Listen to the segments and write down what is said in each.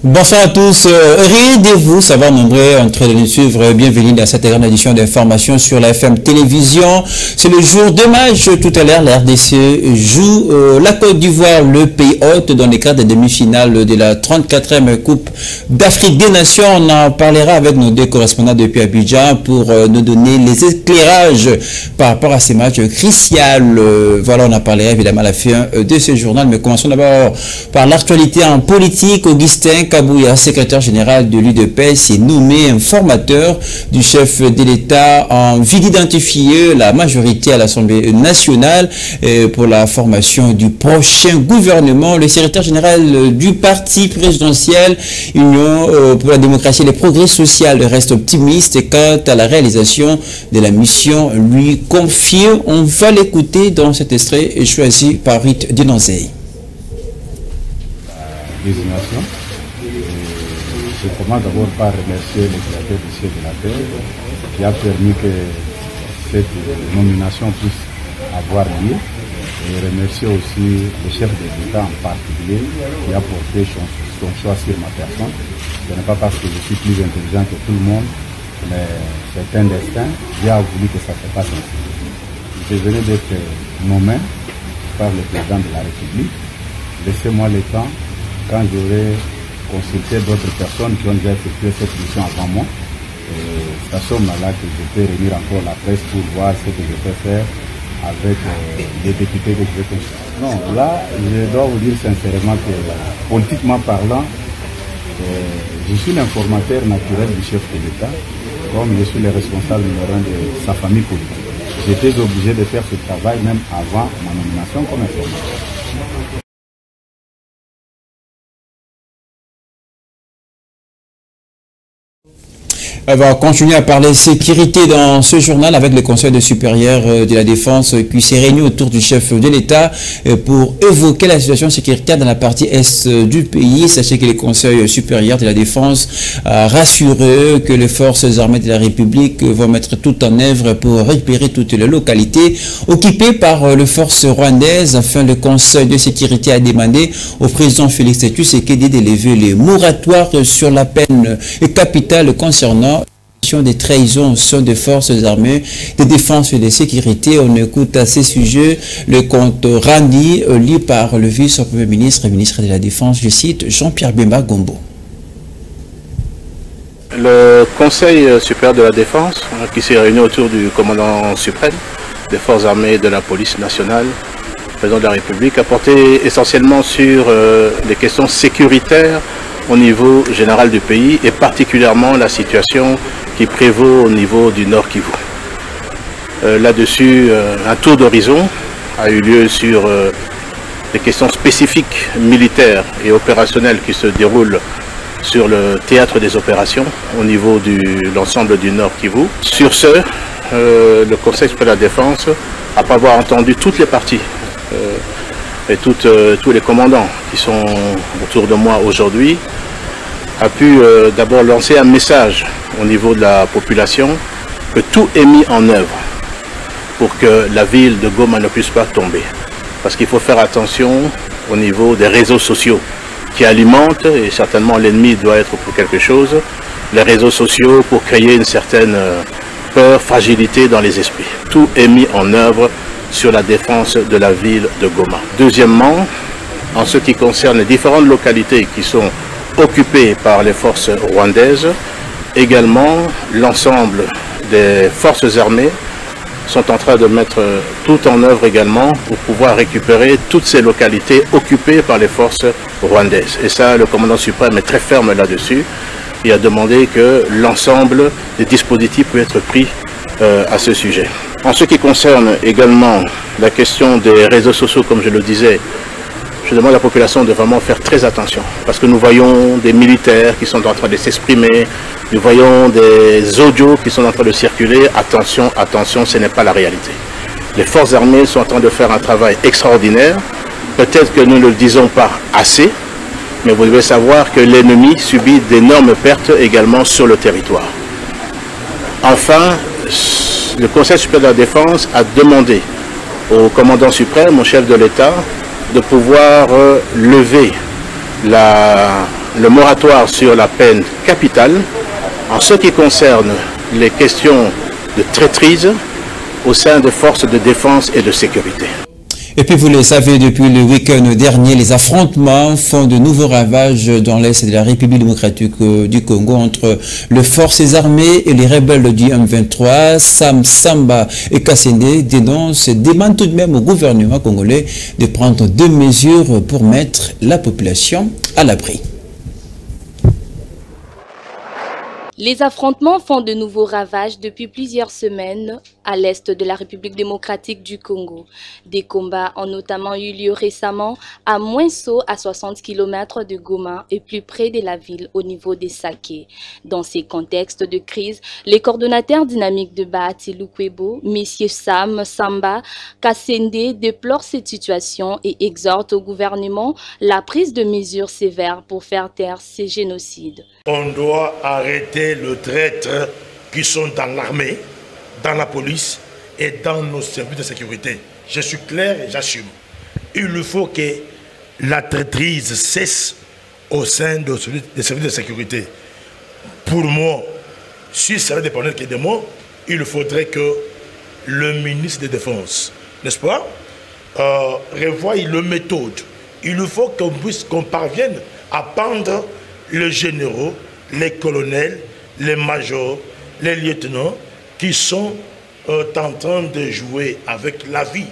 Bonsoir à tous, aidez-vous, ça va nombreux en train de nous suivre, bienvenue dans cette grande édition d'information sur la FM Télévision. C'est le jour de match, tout à l'heure la RDC joue la Côte d'Ivoire, le pays hôte dans les quarts de demi-finale de la 34e Coupe d'Afrique des Nations. On en parlera avec nos deux correspondants depuis Abidjan pour nous donner les éclairages par rapport à ces matchs cruciaux. Voilà, on en parlera évidemment à la fin de ce journal, mais commençons d'abord par l'actualité en politique. Augustin Kabouya, secrétaire général de l'UDPS, est nommé informateur du chef de l'État en vue d'identifier la majorité à l'Assemblée nationale pour la formation du prochain gouvernement. Le secrétaire général du parti présidentiel Union pour la démocratie et le progrès social reste optimiste quant à la réalisation de la mission lui confiée. On va l'écouter dans cet extrait choisi par Rite Dinonzei. Désignation. Je commence d'abord par remercier le créateur du ciel de la terre qui a permis que cette nomination puisse avoir lieu. Et remercier aussi le chef de l'État en particulier qui a porté son choix sur ma personne. Ce n'est pas parce que je suis plus intelligent que tout le monde, mais c'est un destin. Dieu a voulu que ça se passe ainsi. Je venais d'être nommé par le président de la République. Laissez-moi le temps, quand j'aurai consulté d'autres personnes qui ont déjà effectué cette mission avant moi, c'est à ce moment-là que je peux réunir encore la presse pour voir ce que je peux faire avec les députés que je vais consulter. Non, là, je dois vous dire sincèrement que, politiquement parlant, je suis l'informateur naturel du chef de l'État, comme je suis le responsable numéro 1 de sa famille politique. J'étais obligé de faire ce travail même avant ma nomination comme informateur. On va continuer à parler sécurité dans ce journal avec le Conseil supérieur de la Défense qui s'est réuni autour du chef de l'État pour évoquer la situation sécuritaire dans la partie est du pays. Sachez que le Conseil supérieur de la Défense a rassuré que les forces armées de la République vont mettre tout en œuvre pour récupérer toutes les localités occupées par les forces rwandaises. Enfin, le Conseil de sécurité a demandé au président Félix Tshisekedi d'élever les moratoires sur la peine capitale concernant des trahisons au sein des forces armées de défense et de sécurité. On écoute à ces sujets le compte rendu lu par le vice-premier ministre et ministre de la Défense, je cite, Jean-Pierre Bemba Gombo. Le Conseil supérieur de la Défense, qui s'est réuni autour du commandant suprême des forces armées et de la police nationale, président de la République, a porté essentiellement sur les questions sécuritaires au niveau général du pays et particulièrement la situation qui prévaut au niveau du Nord Kivu. Là-dessus, un tour d'horizon a eu lieu sur les questions spécifiques militaires et opérationnelles qui se déroulent sur le théâtre des opérations au niveau de l'ensemble du Nord Kivu. Sur ce, le Conseil supérieur de la Défense, après avoir entendu toutes les parties et tous les commandants qui sont autour de moi aujourd'hui, a pu d'abord lancer un message au niveau de la population que tout est mis en œuvre pour que la ville de Goma ne puisse pas tomber. Parce qu'il faut faire attention au niveau des réseaux sociaux qui alimentent, et certainement l'ennemi doit être pour quelque chose, les réseaux sociaux pour créer une certaine peur, fragilité dans les esprits. Tout est mis en œuvre sur la défense de la ville de Goma. Deuxièmement, en ce qui concerne les différentes localités qui sont occupées par les forces rwandaises, également l'ensemble des forces armées sont en train de mettre tout en œuvre également pour pouvoir récupérer toutes ces localités occupées par les forces rwandaises. Et ça, le commandant suprême est très ferme là-dessus. Il a demandé que l'ensemble des dispositifs puissent être pris à ce sujet. En ce qui concerne également la question des réseaux sociaux, comme je le disais, je demande à la population de vraiment faire très attention. Parce que nous voyons des militaires qui sont en train de s'exprimer, nous voyons des audios qui sont en train de circuler. Attention, attention, ce n'est pas la réalité. Les forces armées sont en train de faire un travail extraordinaire. Peut-être que nous ne le disons pas assez, mais vous devez savoir que l'ennemi subit d'énormes pertes également sur le territoire. Enfin, le Conseil supérieur de la Défense a demandé au commandant suprême, au chef de l'État, de pouvoir lever la le moratoire sur la peine capitale en ce qui concerne les questions de traîtrise au sein des forces de défense et de sécurité. Et puis vous le savez, depuis le week-end dernier, les affrontements font de nouveaux ravages dans l'Est de la République démocratique du Congo entre les forces armées et les rebelles du M23. Sam Samba et Kassende dénoncent et demandent tout de même au gouvernement congolais de prendre des mesures pour mettre la population à l'abri. Les affrontements font de nouveaux ravages depuis plusieurs semaines à l'est de la République démocratique du Congo. Des combats ont notamment eu lieu récemment à Mwenso, à 60 km de Goma et plus près de la ville au niveau des Saké. Dans ces contextes de crise, les coordonnateurs dynamiques de Bahati Lukwebo, messieurs Sam Samba Kassende, déplorent cette situation et exhortent au gouvernement la prise de mesures sévères pour faire taire ces génocides. On doit arrêter les traîtres qui sont dans l'armée, dans la police et dans nos services de sécurité. Je suis clair et j'assume. Il faut que la traîtrise cesse au sein des services de sécurité. Pour moi, si ça dépendait que de moi, il faudrait que le ministre de la Défense, n'est-ce pas, revoie les méthodes. Il faut qu'on parvienne à prendre les généraux, les colonels, les majors, les lieutenants qui sont en train de jouer avec la vie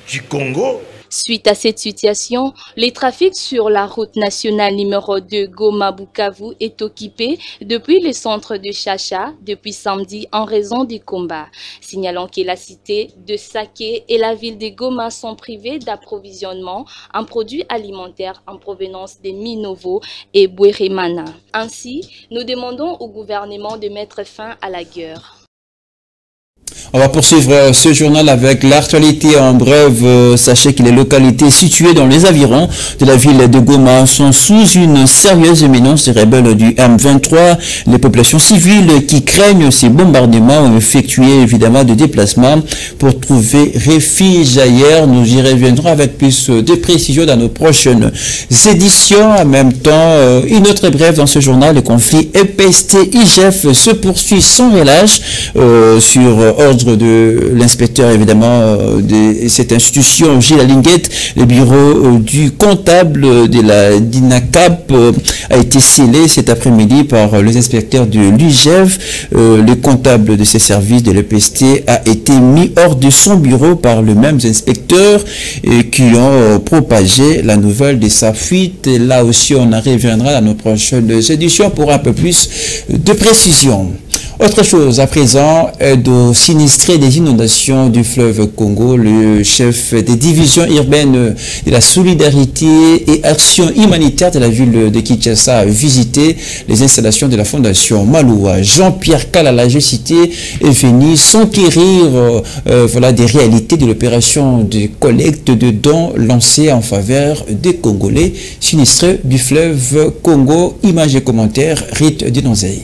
du Congo. Suite à cette situation, le trafic sur la route nationale numéro 2 Goma-Bukavu est occupé depuis le centre de Chacha depuis samedi en raison du combat. Signalons que la cité de Saké et la ville de Goma sont privées d'approvisionnement en produits alimentaires en provenance de Minovo et Bweremana. Ainsi, nous demandons au gouvernement de mettre fin à la guerre. On va poursuivre ce journal avec l'actualité en bref. Sachez que les localités situées dans les environs de la ville de Goma sont sous une sérieuse menace des rebelles du M23. Les populations civiles qui craignent ces bombardements ont effectué évidemment des déplacements pour trouver refuge ailleurs. Nous y reviendrons avec plus de précisions dans nos prochaines éditions. En même temps, une autre brève dans ce journal, le conflit EPST-IGF se poursuit sans relâche sur ordre de l'inspecteur évidemment de cette institution, Gilles Alinguette. Le bureau du comptable de la DINACAP a été scellé cet après-midi par les inspecteurs de l'UGF. Le comptable de ces services de l'EPST a été mis hors de son bureau par les mêmes inspecteurs qui ont propagé la nouvelle de sa fuite. Et là aussi, on en reviendra dans nos prochaines éditions pour un peu plus de précision. Autre chose à présent, aide aux sinistrés des inondations du fleuve Congo. Le chef des divisions urbaines de la solidarité et action humanitaire de la ville de Kinshasa a visité les installations de la fondation Maloua. Jean-Pierre Kalala, j'ai cité, est venu s'enquérir voilà, des réalités de l'opération de collecte de dons lancée en faveur des Congolais sinistrés du fleuve Congo. Images et commentaires, Rite Dinonzei.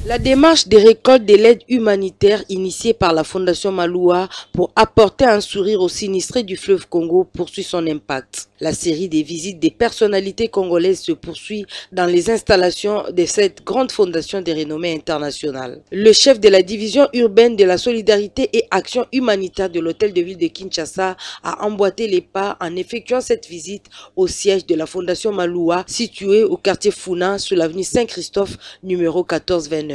La démarche de récolte de l'aide humanitaire initiée par la Fondation Maloua pour apporter un sourire aux sinistrés du fleuve Congo poursuit son impact. La série des visites des personnalités congolaises se poursuit dans les installations de cette grande fondation de renommée internationale. Le chef de la division urbaine de la solidarité et action humanitaire de l'hôtel de ville de Kinshasa a emboîté les pas en effectuant cette visite au siège de la Fondation Maloua situé au quartier Founa sur l'avenue Saint-Christophe numéro 1429.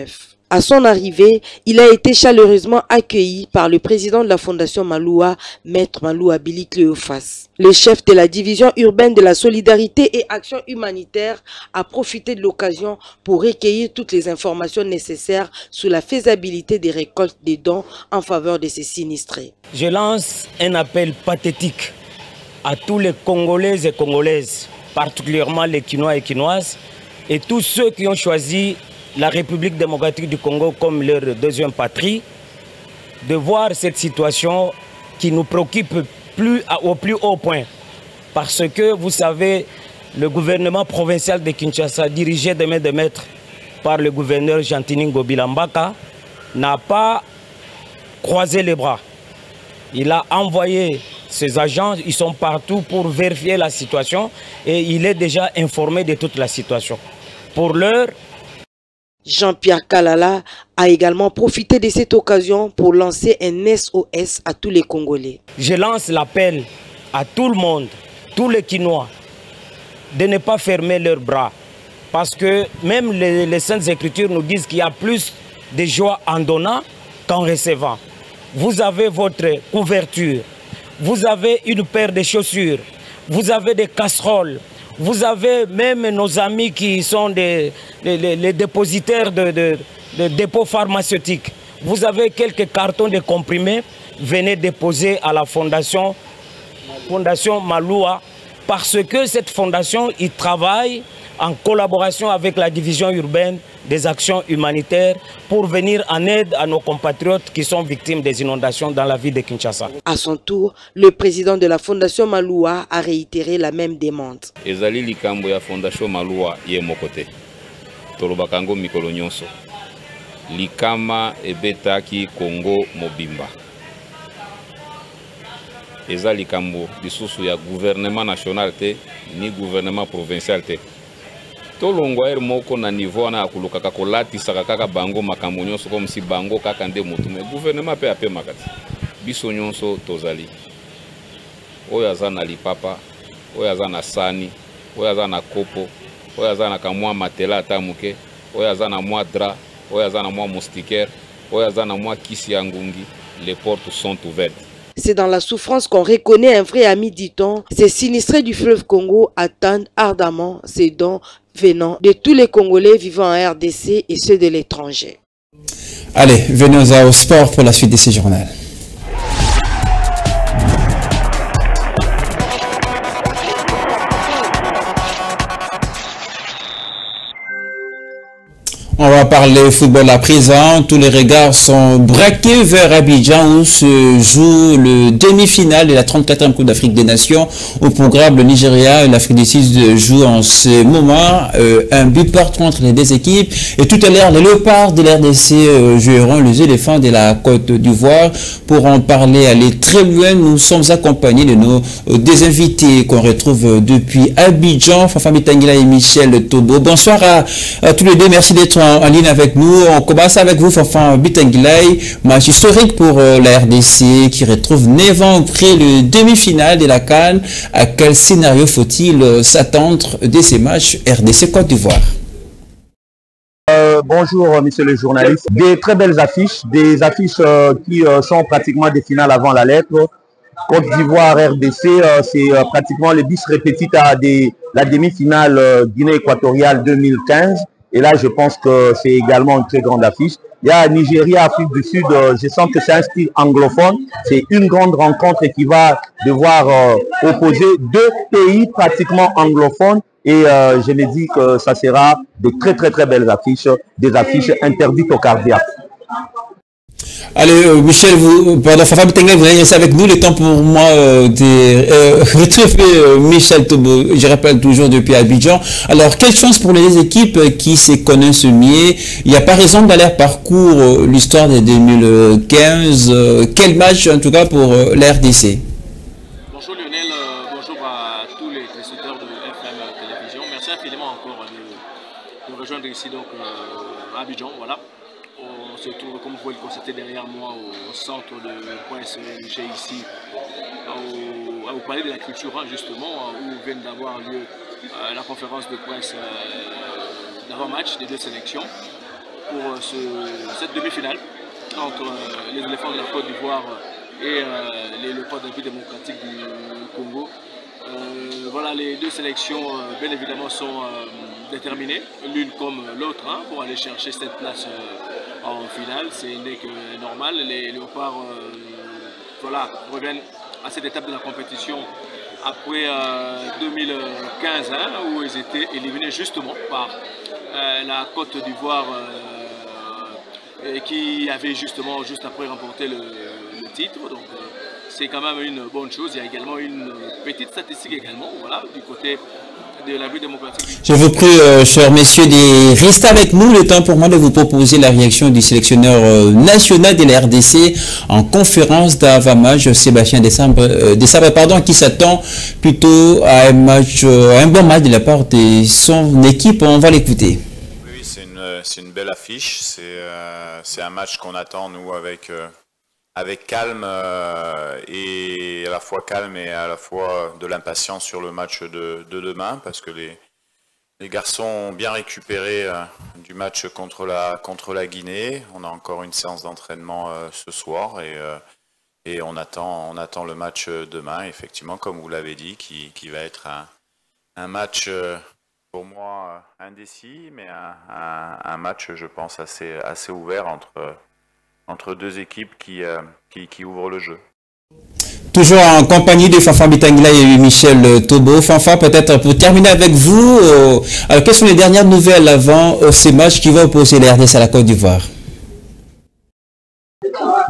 À son arrivée, il a été chaleureusement accueilli par le président de la Fondation Maloua, Maître Maloua Billy Cléophas. Le chef de la division urbaine de la solidarité et action humanitaire a profité de l'occasion pour recueillir toutes les informations nécessaires sur la faisabilité des récoltes des dons en faveur de ces sinistrés. Je lance un appel pathétique à tous les Congolais et Congolaises, particulièrement les Quinois et Quinoises, et tous ceux qui ont choisi la République démocratique du Congo comme leur deuxième patrie, de voir cette situation qui nous préoccupe au plus haut point. Parce que, vous savez, le gouvernement provincial de Kinshasa, dirigé de main de maître par le gouverneur Jantiningo Bilambaka, n'a pas croisé les bras. Il a envoyé Ces agents, ils sont partout pour vérifier la situation et il est déjà informé de toute la situation. Pour l'heure, Jean-Pierre Kalala a également profité de cette occasion pour lancer un SOS à tous les Congolais. Je lance l'appel à tout le monde, tous les Kinois, de ne pas fermer leurs bras. Parce que même les Saintes Écritures nous disent qu'il y a plus de joie en donnant qu'en recevant. Vous avez votre couverture, vous avez une paire de chaussures, vous avez des casseroles, vous avez même nos amis qui sont les dépositaires de dépôts pharmaceutiques. Vous avez quelques cartons de comprimés, venez déposer à la fondation Maloua, parce que cette fondation, il travaille en collaboration avec la division urbaine des actions humanitaires pour venir en aide à nos compatriotes qui sont victimes des inondations dans la ville de Kinshasa. À son tour, le président de la fondation Maloua a réitéré la même demande. Ezali likambo ya fondation Maloua ye mokote. Tolobakango mikolo nyonso. Likama ebetaki Congo mobimba. Eza likambo lisusu ya gouvernement national te ni gouvernement provincial te. Tolongwa moko na niveau na akuluka kakolati kaka bango makambo nyonso comme si bango kaka nde mutu me gouvernement pe ape makati. Biso nyonso tozali. Oyo aza na lipapa, oyo aza na sani, oyo aza na kopo, oyo aza na kamwa matela atamuke, oyo aza na mwa dra, oyo aza na mwa moustiquaire, oyo aza na mwa kisi ya ngungi, les portes sont ouvertes. C'est dans la souffrance qu'on reconnaît un vrai ami, dit-on. Ces sinistrés du fleuve Congo attendent ardemment ces dons venant de tous les Congolais vivant en RDC et ceux de l'étranger. Allez, venons au sport pour la suite de ces journaux. On va parler football à présent. Tous les regards sont braqués vers Abidjan où se joue le demi-finale de la 34e Coupe d'Afrique des Nations. Au programme, le Nigeria et l'Afrique du Sud jouent en ce moment un but partout entre les deux équipes. Et tout à l'heure, les Léopards de l'RDC joueront les éléphants de la Côte d'Ivoire. Pour en parler, aller très loin, nous sommes accompagnés de nos deux invités qu'on retrouve depuis Abidjan, Fafa Bitangila et Michel Tobo. Bonsoir à tous les deux, merci d'être en ligne avec nous. On commence avec vous, Fafa Bitangilay, match historique pour la RDC qui retrouve 9 ans après le demi-finale de la CAN. À quel scénario faut-il s'attendre de ces matchs RDC Côte d'Ivoire? Bonjour, messieurs les journalistes. Des très belles affiches, des affiches qui sont pratiquement des finales avant la lettre. Côte d'Ivoire, RDC, c'est pratiquement le bis repetita de la demi-finale Guinée équatoriale 2015. Et là, je pense que c'est également une très grande affiche. Il y a Nigeria, Afrique du Sud, je sens que c'est un style anglophone. C'est une grande rencontre qui va devoir opposer deux pays pratiquement anglophones. Et je me dis que ça sera de très belles affiches, des affiches interdites aux cardiaques. Allez, Michel, Fafa Bitangilay, vous allez rester avec nous. Le temps pour moi de retrouver Michel Tobo, je rappelle toujours depuis Abidjan. Alors, quelle chance pour les équipes qui se connaissent mieux. Il n'y a pas raison d'aller parcours l'histoire de 2015. Quel match, en tout cas, pour l'RDC? Bonjour Lionel, bonjour à tous les téléspectateurs de FM Télévision. Merci infiniment encore de nous rejoindre ici donc, à Abidjan. Voilà. On se trouve, comme vous pouvez le constater derrière moi, au centre de presse j'ai ici, au palais de la culture, justement, où vient d'avoir lieu la conférence de presse d'avant-match des deux sélections pour cette demi-finale entre les éléphants de la Côte d'Ivoire et les léopards de la République démocratique du Congo. Voilà, les deux sélections, bien évidemment, sont déterminées, l'une comme l'autre, pour aller chercher cette place en finale. C'est normal. Les léopards voilà, reviennent à cette étape de la compétition après 2015, où ils étaient éliminés justement par la Côte d'Ivoire qui avait justement juste après remporté le titre. Donc c'est quand même une bonne chose. Il y a également une petite statistique également, voilà, du côté de la vie démocratique. Je vous prie, chers messieurs, de rester avec nous. Le temps pour moi de vous proposer la réaction du sélectionneur national de la RDC en conférence d'avant-match, Sébastien Desabre, qui s'attend plutôt à un bon match de la part de son équipe. On va l'écouter. Oui, c'est une belle affiche. C'est un match qu'on attend, nous, avec calme et à la fois calme et à la fois de l'impatience sur le match de demain, parce que les garçons ont bien récupéré du match contre la Guinée. On a encore une séance d'entraînement ce soir et on attend le match demain, effectivement, comme vous l'avez dit, qui va être un match pour moi indécis, mais un match, je pense, assez ouvert entre deux équipes qui ouvrent le jeu. Toujours en compagnie de Fanfa Bitangila et Michel Tobo. Fanfa, peut-être pour terminer avec vous, alors quelles sont les dernières nouvelles avant ces matchs qui vont opposer la RDC à la Côte d'Ivoire?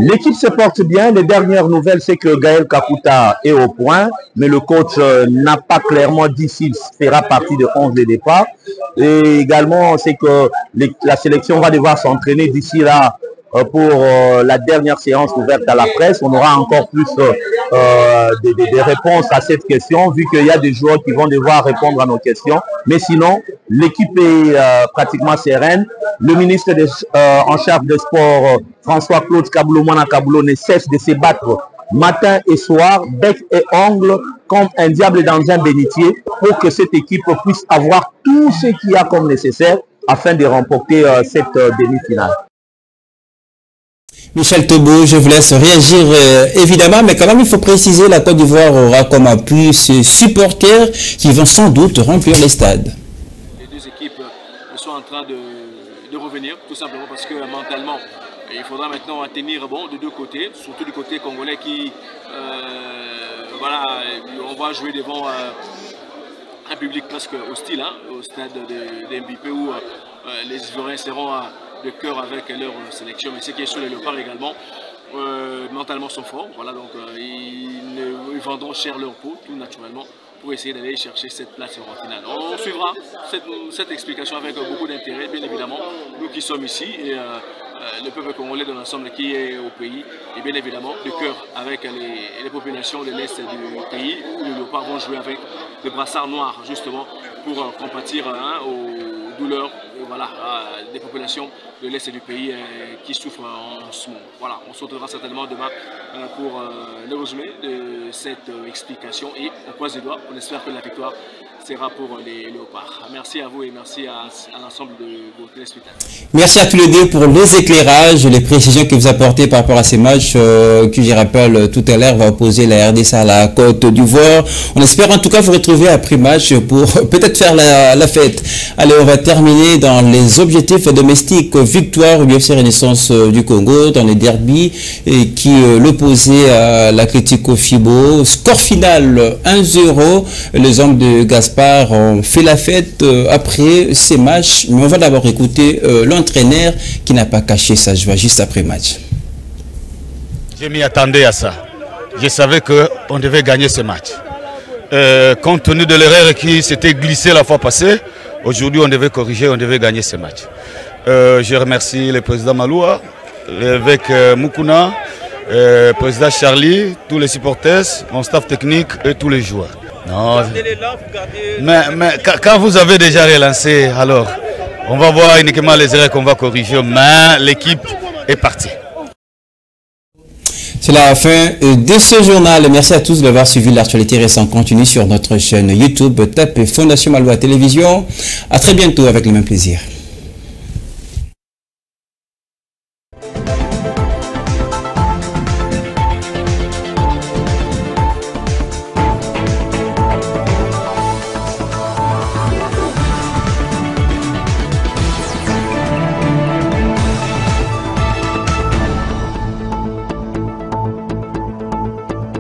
L'équipe se porte bien. Les dernières nouvelles, c'est que Gaël Kakuta est au point, mais le coach n'a pas clairement dit s'il fera partie de 11 de départ. Et également, c'est que la sélection va devoir s'entraîner d'ici là pour la dernière séance ouverte à la presse. On aura encore plus des réponses à cette question, vu qu'il y a des joueurs qui vont devoir répondre à nos questions. Mais sinon, l'équipe est pratiquement sereine. Le ministre en charge des sports, François-Claude Kaboulou-Mwana Kaboulo, ne cesse de se battre matin et soir, bec et ongle, comme un diable dans un bénitier, pour que cette équipe puisse avoir tout ce qu'il y a comme nécessaire afin de remporter cette demi-finale. Michel Tobo, je vous laisse réagir évidemment, mais quand même il faut préciser, la Côte d'Ivoire aura comme appui ses supporters qui vont sans doute remplir les stades. Les deux équipes sont en train de revenir, tout simplement parce que mentalement, il faudra maintenant tenir bon de deux côtés, surtout du côté congolais qui, voilà, on va jouer devant un public presque hostile, hein, au stade de MBP où les Ivoiriens seront de cœur avec leur sélection, mais ceux qui sont sur les Léopards également, mentalement sont forts, voilà, donc ils vendront cher leur peau, tout naturellement, pour essayer d'aller chercher cette place en finale. On suivra cette explication avec beaucoup d'intérêt, bien évidemment, nous qui sommes ici, et le peuple congolais dans l'ensemble qui est au pays, et bien évidemment, de cœur avec les populations de l'Est du pays, où les Léopards vont jouer avec le brassard noir, justement, pour compatir aux douleurs, voilà, des populations de l'Est du pays qui souffrent en ce moment. Voilà, on se retrouvera certainement demain pour le résumé de cette explication et on croise les doigts, on espère que la victoire sera pour les Léopards. Merci à vous et merci à l'ensemble de vos téléspectateurs. Merci à tous les deux pour les éclairages, les précisions que vous apportez par rapport à ces matchs qui, je rappelle, tout à l'heure va opposer la RDC à la Côte d'Ivoire. On espère en tout cas vous retrouver après match pour peut-être faire la fête. Allez, on va terminer dans les objectifs domestiques. Victoire au UFC Renaissance du Congo dans les derbies qui l'opposait à la Critico Fibo. Score final 1-0. Les hommes de Gaspard ont fait la fête après ces matchs. Mais on va d'abord écouter l'entraîneur qui n'a pas caché sa joie juste après match. Je m'y attendais à ça. Je savais qu'on devait gagner ce match. Compte tenu de l'erreur qui s'était glissée la fois passée, aujourd'hui on devait corriger, on devait gagner ce match. Je remercie le président Maloua, l'évêque Moukouna, le président Charlie, tous les supporters, mon staff technique et tous les joueurs. Non, mais quand vous avez déjà relancé, alors on va voir uniquement les erreurs qu'on va corriger, mais l'équipe est partie. C'est la fin de ce journal. Merci à tous d'avoir suivi l'actualité récente continue sur notre chaîne YouTube. Tapez Fondation Maloua Télévision. À très bientôt avec le même plaisir.